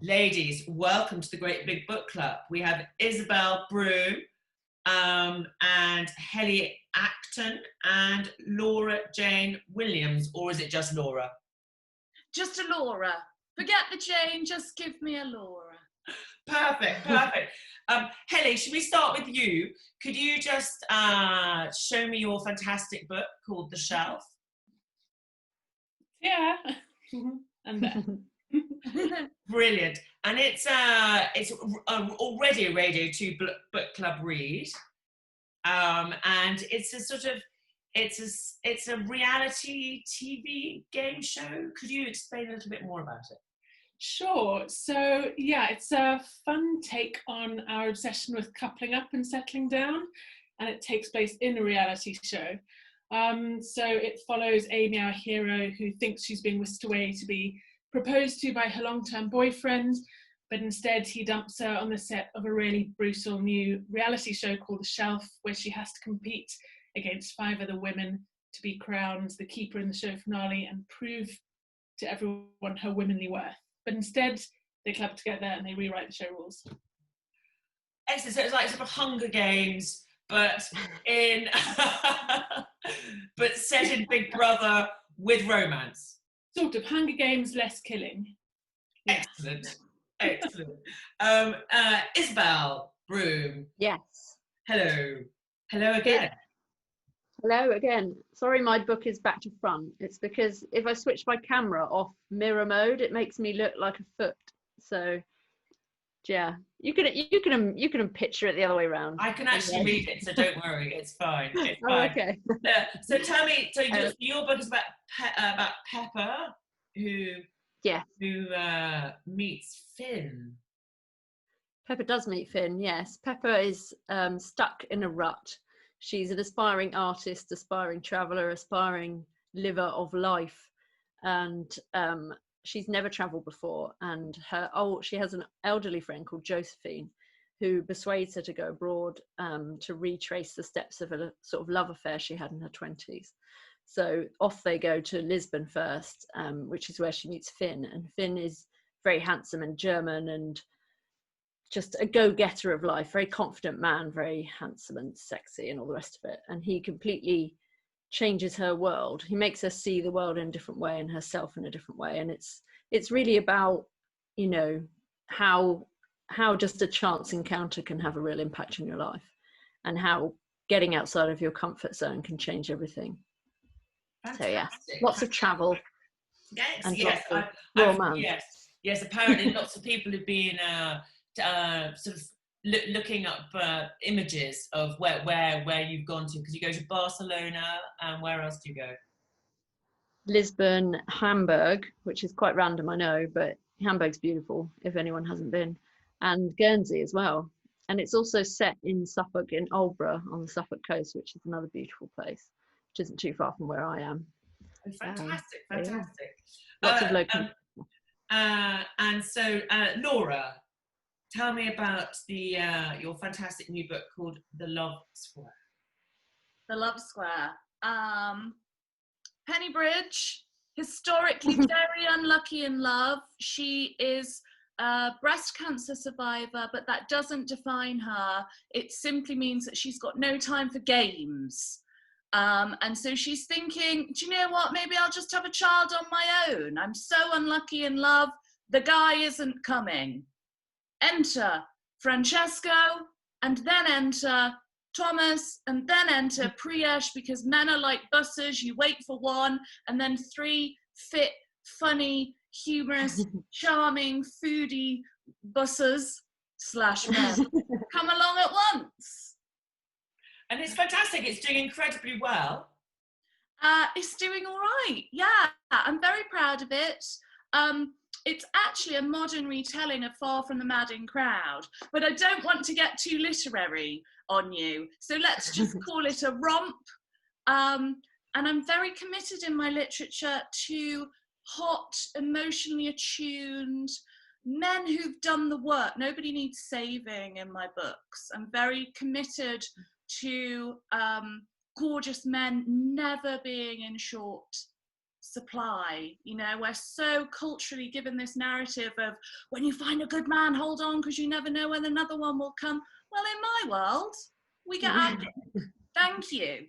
Ladies, welcome to the Great Big Book Club. We have Isabelle Broom and Helly Acton and Laura Jane Williams, or is it just Laura? Just a Laura. Forget the Jane, just give me a Laura. Perfect. Helly, should we start with you? Could you just show me your fantastic book called The Shelf? Yeah. And then. Brilliant. And it's already a Radio 2 book club read. And it's a sort of, it's a reality TV game show. Could you explain a little bit more about it? Sure. So yeah, it's a fun take on our obsession with coupling up and settling down, and it takes place in a reality show. So it follows Amy, our hero, who thinks she's being whisked away to be proposed to by her long-term boyfriend, but instead he dumps her on the set of a really brutal new reality show called The Shelf, where she has to compete against 5 other women to be crowned the keeper in the show finale and prove to everyone her womanly worth. But instead, they club together and they rewrite the show rules. Excellent. So it's like sort of Hunger Games, but in but set in Big Brother with romance. Sort of Hunger Games, less killing. Yeah. Excellent. Isabelle Broom. Yes. Hello again. Hello again. Sorry, my book is back to front. It's because if I switch my camera off mirror mode, it makes me look like a foot. So, yeah, you can picture it the other way around. I can actually read it, so don't worry. It's fine. It's Oh, fine. okay. So tell me. So your book is about Pepper, who meets Finn. Pepper does meet Finn. Yes, Pepper is stuck in a rut. She's an aspiring artist, aspiring traveller, aspiring liver of life, and she's never travelled before. And she has an elderly friend called Josephine, who persuades her to go abroad to retrace the steps of a sort of love affair she had in her 20s. So off they go to Lisbon first, which is where she meets Finn. And Finn is very handsome and German and just a go-getter of life, very confident man, very handsome and sexy and all the rest of it. And he completely changes her world. He makes her see the world in a different way and herself in a different way. And it's really about, you know, how just a chance encounter can have a real impact in your life, and how getting outside of your comfort zone can change everything. Fantastic. So yeah, lots of travel. Yes, and yes, lots of romance. Yes. Apparently, lots of people have been sort of looking up images of where you've gone to, because you go to Barcelona, and where else do you go? Lisbon, Hamburg, which is quite random, I know, but Hamburg's beautiful if anyone hasn't been, and Guernsey as well. And it's also set in Suffolk, in Aldborough on the Suffolk coast, which is another beautiful place, which isn't too far from where I am. Oh, fantastic. Yeah. Lots of local. And so, Laura, tell me about your fantastic new book called The Love Square. The Love Square. Penny Bridge, historically very unlucky in love. She is a breast cancer survivor, but that doesn't define her. It simply means that she's got no time for games. And so she's thinking, do you know what? Maybe I'll just have a child on my own. I'm so unlucky in love. The guy isn't coming. Enter Francesco, and then enter Thomas, and then enter Priyesh, because men are like buses. You wait for one, and then 3 fit, funny, humorous, charming, foodie buses / men come along at once. And it's fantastic. It's doing incredibly well. It's doing all right. Yeah, I'm very proud of it. It's actually a modern retelling of Far from the Madding Crowd, but I don't want to get too literary on you, so let's just call it a romp. And I'm very committed in my literature to hot, emotionally attuned men who've done the work. Nobody needs saving in my books. I'm very committed to gorgeous men never being in short supply. You know, we're so culturally given this narrative of when you find a good man, hold on, because you never know when another one will come. Well, in my world, we get our thank you.